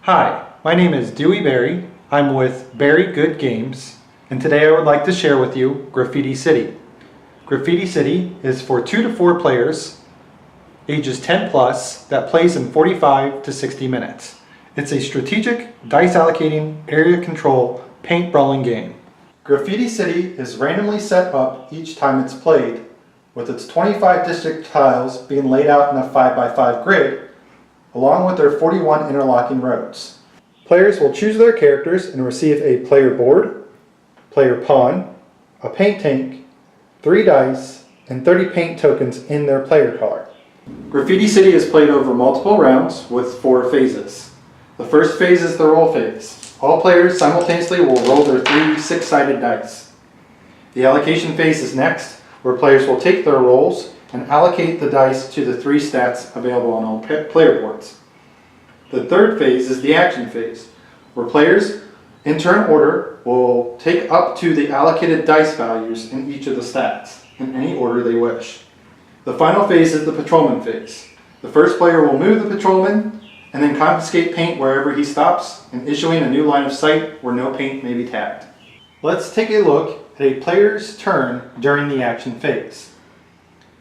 Hi, my name is Dewey Berry. I'm with Berry Good Games, and today I would like to share with you Graffiti City. Graffiti City is for 2 to 4 players, ages 10 plus, that plays in 45 to 60 minutes. It's a strategic, dice allocating, area control, paint brawling game. Graffiti City is randomly set up each time it's played, with its 25 district tiles being laid out in a 5x5 grid, along with their 41 interlocking roads. Players will choose their characters and receive a player board, player pawn, a paint tank, 3 dice, and 30 paint tokens in their player card. Graffiti City is played over multiple rounds with 4 phases. The first phase is the roll phase. All players simultaneously will roll their 3 6-sided dice. The allocation phase is next, where players will take their rolls and allocate the dice to the 3 stats available on all player boards. The third phase is the action phase, where players, in turn order, will take up to the allocated dice values in each of the stats, in any order they wish. The final phase is the patrolman phase. The first player will move the patrolman and then confiscate paint wherever he stops, and issuing a new line of sight where no paint may be tagged. Let's take a look at a player's turn during the action phase.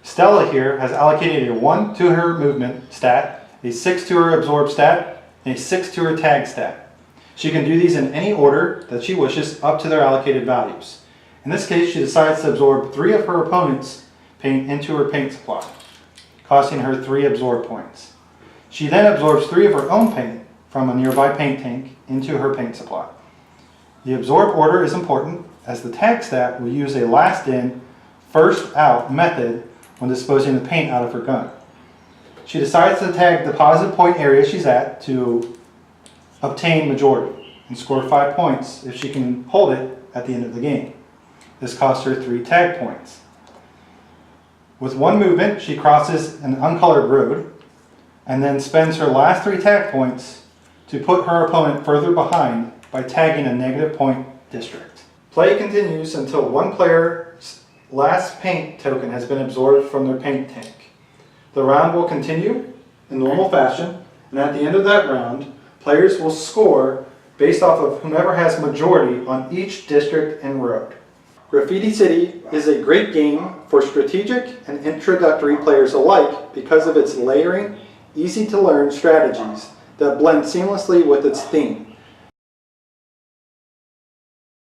Stella here has allocated a 1 to her movement stat, a 6 to her absorb stat, and a 6 to her tag stat. She can do these in any order that she wishes up to their allocated values. In this case, she decides to absorb 3 of her opponent's paint into her paint supply, costing her 3 absorb points. She then absorbs 3 of her own paint from a nearby paint tank into her paint supply. The absorb order is important, as the tag stat will use a last in, first out method when disposing the paint out of her gun. She decides to tag the positive point area she's at to obtain majority and score 5 points if she can hold it at the end of the game. This costs her 3 tag points. With 1 movement, she crosses an uncolored road and then spends her last 3 tag points to put her opponent further behind by tagging a negative point district. Play continues until one player's last paint token has been absorbed from their paint tank. The round will continue in normal fashion, and at the end of that round, players will score based off of whomever has majority on each district and road. Graffiti City is a great game for strategic and introductory players alike because of its layering, easy to learn strategies that blend seamlessly with its theme.